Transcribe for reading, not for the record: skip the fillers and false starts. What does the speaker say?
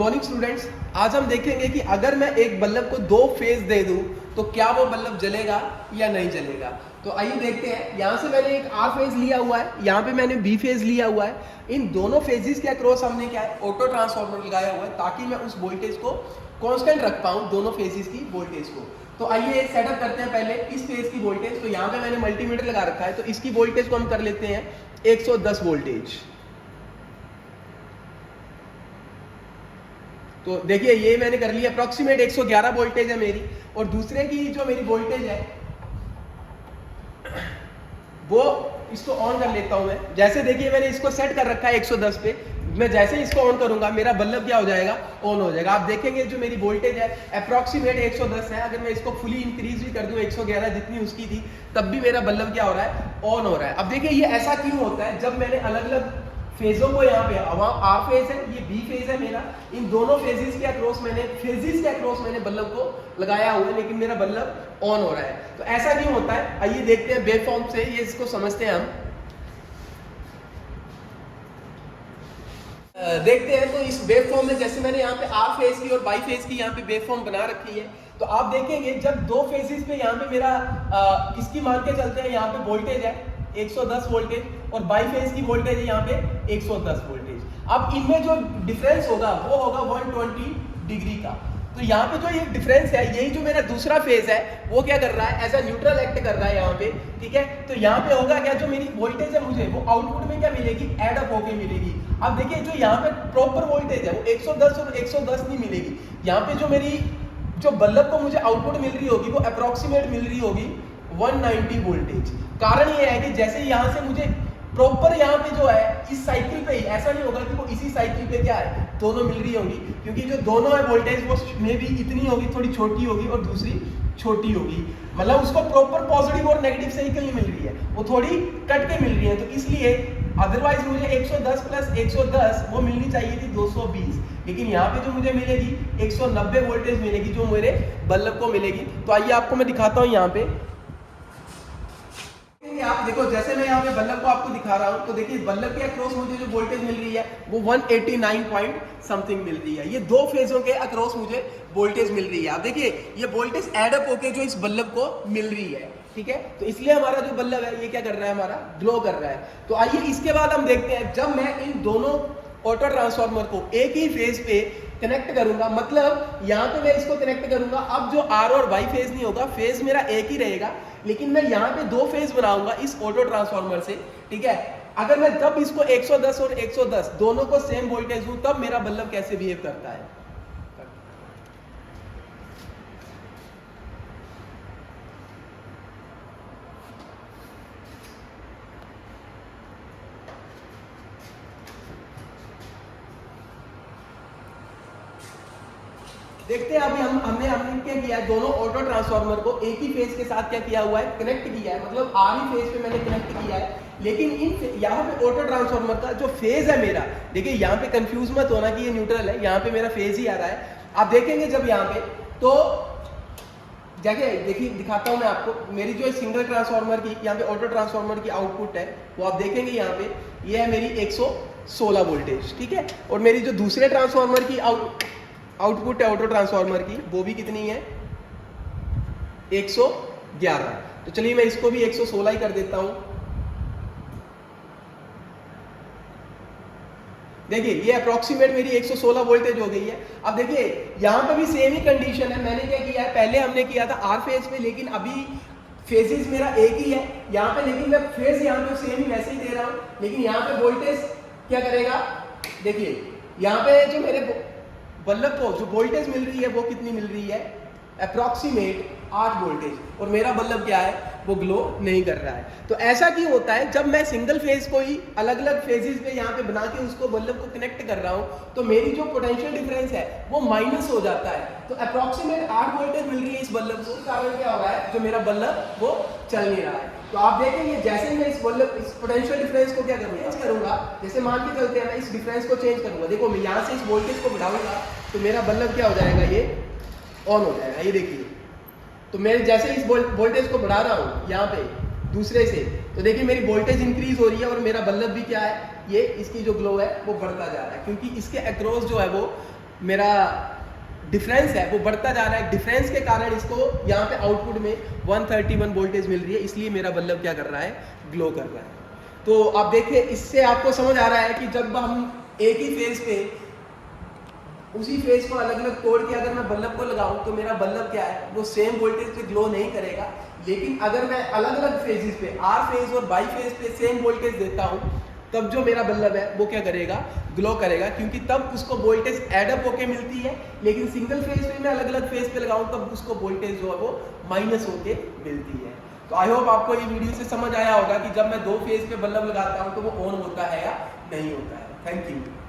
Morning students, आज हम देखेंगे कि अगर मैं एक बल्ब को दो फेज दे दूं तो क्या वो बल्ब जलेगा या नहीं जलेगा। तो आइए देखते हैं। यहाँ से मैंने एक आर फेज लिया हुआ है, यहाँ पे मैंने बी फेज लिया हुआ है। इन दोनों फेजेस के अक्रॉस हमने क्या है, ऑटो ट्रांसफार्मर लगाया हुआ है ताकि मैं उस वोल्टेज को कांस्टेंट रख पाऊँ, दोनों फेजेस की वोल्टेज को। तो आइए सेटअप करते हैं पहले इस फेज की वोल्टेज। तो यहाँ पे मैंने मल्टीमीटर लगा रखा है, तो इसकी वोल्टेज को हम कर लेते हैं 110 वोल्टेज। तो देखिए ये मैंने कर लिया, अप्रोक्सीमेट 111 वोल्टेज है मेरी। और दूसरे की जो मेरी वोल्टेज है वो, इसको ऑन कर लेता हूं मैं। जैसे देखिए मैंने इसको सेट कर रखा है 110 पे। मैं जैसे ही इसको ऑन करूंगा मेरा बल्ब क्या हो जाएगा, ऑन हो जाएगा। आप देखेंगे जो मेरी वोल्टेज है अप्रोक्सीमेट 110 है। अगर मैं इसको फुली इंक्रीज भी कर दूं 111 जितनी उसकी थी, तब भी मेरा बल्ब क्या हो रहा है, ऑन हो रहा है। अब देखिए ये ऐसा क्यों होता है, जब मैंने अलग अलग फेजों को यहाँ पे, आर फेज है, ये बी फेज है मेरा, इन दोनों फेजेस के अक्रॉस मैंने बल्ब को लगाया हुआ है, लेकिन मेरा बल्ब ऑन हो रहा है। तो ऐसा क्यों होता है, आइए देखते हैं वेवफॉर्म से ये इसको समझते हैं हम। देखते हैं। तो इस वेवफॉर्म में जैसे मैंने यहाँ पे आर फेज की और बाई फेज की यहाँ पे वेवफॉर्म बना रखी है, तो आप देखेंगे जब दो फेजेस पे यहाँ पे मेरा किसकी मान के चलते हैं, यहाँ पे वोल्टेज है 110 वोल्टेज और बाई फेज की वोल्टेज है यहाँ पे 110 वोल्टेज। अब इनमें जो डिफरेंस होगा वो होगा 120 डिग्री का। तो यहाँ पे जो ये डिफरेंस है, यही जो मेरा दूसरा फेज है वो क्या कर रहा है, एज अ न्यूट्रल एक्ट कर रहा है यहाँ पे, ठीक है। तो यहाँ पे होगा क्या, जो मेरी वोल्टेज है मुझे वो आउटपुट में क्या मिलेगी, एड अप होके मिलेगी। अब देखिए जो यहाँ पे प्रॉपर वोल्टेज है वो 110 और 110 नहीं मिलेगी। यहाँ पे जो मेरी जो बल्ब को मुझे आउटपुट मिल रही होगी वो अप्रोक्सीमेट मिल रही होगी 190 वोल्टेज। कारण ये है कि जैसे यहाँ से मुझे प्रॉपर यहाँ पे जो है इस साइकिल पे ही, ऐसा नहीं होगा कि वो इसी साइकिल पे क्या है, दोनों मिल रही होगी, क्योंकि जो दोनों है वोल्टेज वो में भी इतनी होगी, थोड़ी छोटी होगी और दूसरी छोटी होगी। मतलब उसको प्रॉपर पॉजिटिव और नेगेटिव साइकिल नहीं मिल रही है, वो थोड़ी कट के मिल रही है। तो इसलिए अदरवाइज मुझे 110 प्लस 110 वो मिलनी चाहिए थी 220, लेकिन यहाँ पे जो मुझे मिलेगी 190 वोल्टेज मिलेगी जो मेरे बल्ब को मिलेगी। तो आइए आपको मैं दिखाता हूँ यहाँ पे। आप देखो जैसे मैं यहाँ पे बल्ब को आपको दिखा रहा हूँ, तो देखिए बल्ब के अक्रॉस मुझे जो वोल्टेज मिल रही है वो 189 पॉइंट समथिंग मिल रही है। ये दो फेजों के अक्रॉस मुझे वोल्टेज मिल रही है। आप देखिए ये वोल्टेज एड अप होके जो इस बल्ब को मिल रही है, ठीक है। तो इसलिए हमारा जो बल्ब है ये क्या कर रहा है, हमारा ग्लो कर रहा है। तो आइए इसके बाद हम देखते हैं, जब मैं इन दोनों ऑटो ट्रांसफार्मर को एक ही फेज पे कनेक्ट करूंगा, मतलब यहाँ पे मैं इसको कनेक्ट करूंगा, अब जो आर और वाई फेज नहीं होगा, फेज मेरा एक ही रहेगा, लेकिन मैं यहाँ पे दो फेज बनाऊंगा इस ऑटो ट्रांसफार्मर से, ठीक है। अगर मैं तब इसको 110 और 110 दोनों को सेम वोल्टेज दूं, तब मेरा बल्ब कैसे बिहेव करता है। देखते हैं अभी हमने क्या किया है, दोनों ऑटो ट्रांसफार्मर को एक ही फेज के साथ क्या किया हुआ है, कनेक्ट किया है, मतलब आर ही फेज पे मैंने कनेक्ट किया है। लेकिन इन यहाँ पे ऑटो ट्रांसफार्मर का जो फेज है मेरा, देखिए यहाँ पे कंफ्यूज मत होना कि ये न्यूट्रल है, यहाँ पे मेरा फेज ही आ रहा है। आप देखेंगे जब यहाँ पे, तो देखिए दिखाता हूँ मैं आपको, मेरी जो सिंगल ट्रांसफार्मर की यहाँ पे ऑटो ट्रांसफार्मर की आउटपुट है वो आप देखेंगे यहाँ पे, ये है मेरी 116 वोल्टेज, ठीक है। और मेरी जो दूसरे ट्रांसफार्मर की आउटपुट है ऑटो ट्रांसफार्मर की, वो भी कितनी है, 111। तो चलिए मैं इसको भी 116 ही कर देता हूं। देखिए ये अप्रोक्सीमेट मेरी 116 वोल्टेज हो गई है। अब देखिए यहां पे भी सेम ही कंडीशन है। मैंने क्या किया है, पहले हमने किया था आर फेज पे, लेकिन अभी फेजेस मेरा एक ही है यहाँ पे, लेकिन मैं फेज यहाँ पे सेम ही वैसे ही दे रहा हूँ, लेकिन यहाँ पे वोल्टेज क्या करेगा, देखिए यहाँ पे जो मेरे बल्ब को जो वोल्टेज मिल रही है वो कितनी मिल रही है, अप्रोक्सीमेट 8 वोल्टेज, और मेरा बल्ब क्या है, वो ग्लो नहीं कर रहा है। तो ऐसा क्यों होता है, जब मैं सिंगल फेज को ही अलग अलग फेजेस पे यहाँ पे बना के उसको बल्ब को कनेक्ट कर रहा हूँ, तो मेरी जो पोटेंशियल डिफरेंस है वो माइनस हो जाता है। तो अप्रोक्सीमेट 8 वोल्टेज मिल रही है इस बल्ब को, कारण क्या हो रहा है, जो मेरा बल्ब वो चल नहीं रहा है। तो आप देखेंगे जैसे ही मैं इस पोटेंशियल डिफरेंस को क्या करूंगा, जैसे मान के चलते हैं मैं इस डिफरेंस को चेंज करूंगा, देखो मैं यहाँ से इस वोल्टेज को बढ़ाऊंगा तो मेरा बल्ब क्या हो जाएगा, ये ऑन हो जाएगा। ये देखिए, तो मैं जैसे इस वोल्टेज को बढ़ा रहा हूँ यहाँ पे दूसरे से, तो देखिए मेरी वोल्टेज इंक्रीज हो रही है और मेरा बल्ब भी क्या है, ये इसकी जो ग्लो है वो बढ़ता जा रहा है, क्योंकि इसके अक्रॉस जो है वो मेरा डिफरेंस है वो बढ़ता जा रहा है, डिफरेंस के कारण इसको यहाँ पे आउटपुट में 131 वोल्टेज मिल रही है, इसलिए मेरा बल्ब क्या कर रहा है, ग्लो कर रहा है। तो आप देखिए इससे आपको समझ आ रहा है कि जब हम एक ही फेज पे उसी फेज को अलग अलग तोड़ के अगर मैं बल्ब को लगाऊं तो मेरा बल्ब क्या है, वो सेम वोल्टेज पे ग्लो नहीं करेगा। लेकिन अगर मैं अलग अलग फेजेस पे आर फेज और बाई फेज पे सेम वोल्टेज देता हूं, तब जो मेरा बल्ब है वो क्या करेगा, ग्लो करेगा, क्योंकि तब उसको वोल्टेज एडअप होके मिलती है। लेकिन सिंगल फेज पे मैं अलग अलग फेज पे लगाऊं तब उसको वोल्टेज जो है वो माइनस होके मिलती है। तो आई होप आपको ये वीडियो से समझ आया होगा कि जब मैं दो फेज पे बल्ब लगाता हूं तो वो ऑन होता है या नहीं होता है। Thank you.